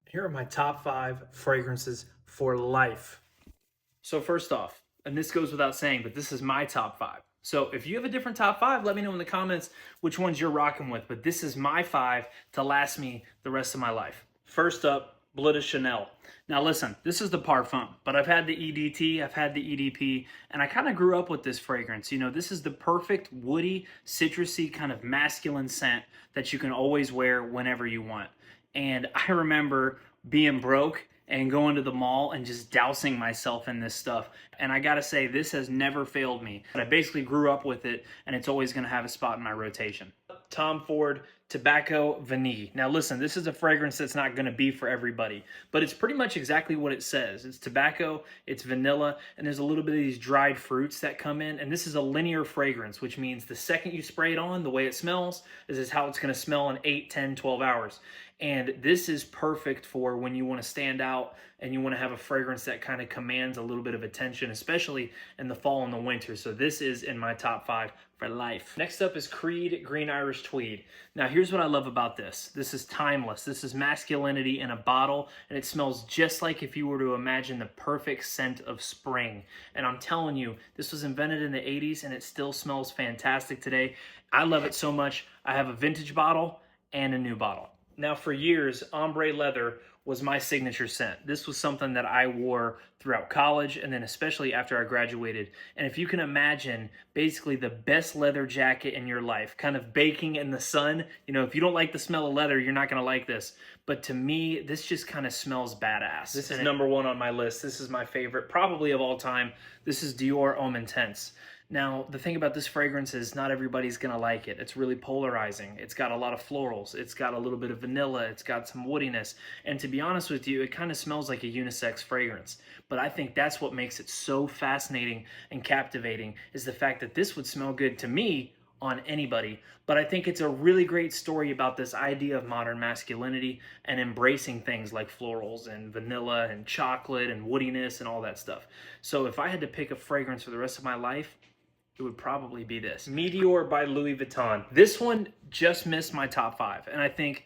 Here are my top 5 fragrances for life. So first off, and this goes without saying, but this is my top 5. So if you have a different top 5, let me know in the comments which ones you're rocking with. But this is my 5 to last me the rest of my life. First up, Bleu de Chanel. Now listen, this is the Parfum, but I've had the EDT, I've had the EDP, and I kind of grew up with this fragrance. You know, this is the perfect woody, citrusy, kind of masculine scent that you can always wear whenever you want. And I remember being broke and going to the mall and just dousing myself in this stuff. And I gotta say, this has never failed me. I basically grew up with it, and it's always gonna have a spot in my rotation. Tom Ford Tobacco Vanille. Now listen, this is a fragrance that's not gonna be for everybody, but it's pretty much exactly what it says. It's tobacco, it's vanilla, and there's a little bit of these dried fruits that come in, and this is a linear fragrance, which means the second you spray it on, the way it smells, is how it's gonna smell in 8, 10, 12 hours. And this is perfect for when you want to stand out and you want to have a fragrance that kind of commands a little bit of attention, especially in the fall and the winter. So this is in my top 5 for life. Next up is Creed Green Irish Tweed. Now here's what I love about this. This is timeless. This is masculinity in a bottle, and it smells just like if you were to imagine the perfect scent of spring. And I'm telling you, this was invented in the 80s and it still smells fantastic today. I love it so much. I have a vintage bottle and a new bottle. Now, for years, ombre leather was my signature scent. This was something that I wore throughout college and then especially after I graduated. And if you can imagine basically the best leather jacket in your life, kind of baking in the sun, you know, if you don't like the smell of leather, you're not gonna like this. But to me, this just kind of smells badass. This is number 1 on my list. This is my favorite, probably of all time. This is Dior Homme Intense. Now, the thing about this fragrance is not everybody's gonna like it. It's really polarizing. It's got a lot of florals. It's got a little bit of vanilla. It's got some woodiness. And to be honest with you, it kind of smells like a unisex fragrance. But I think that's what makes it so fascinating and captivating, is the fact that this would smell good to me on anybody. But I think it's a really great story about this idea of modern masculinity and embracing things like florals and vanilla and chocolate and woodiness and all that stuff. So if I had to pick a fragrance for the rest of my life, it would probably be this. Meteor by Louis Vuitton. This one just missed my top 5. And I think,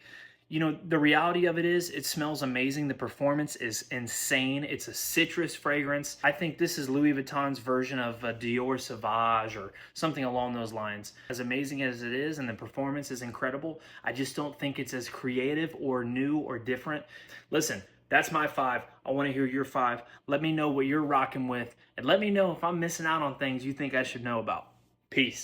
you know, the reality of it is it smells amazing. The performance is insane. It's a citrus fragrance. I think this is Louis Vuitton's version of a Dior Sauvage or something along those lines. As amazing as it is and the performance is incredible, I just don't think it's as creative or new or different. Listen, that's my 5. I want to hear your 5. Let me know what you're rocking with, and let me know if I'm missing out on things you think I should know about. Peace.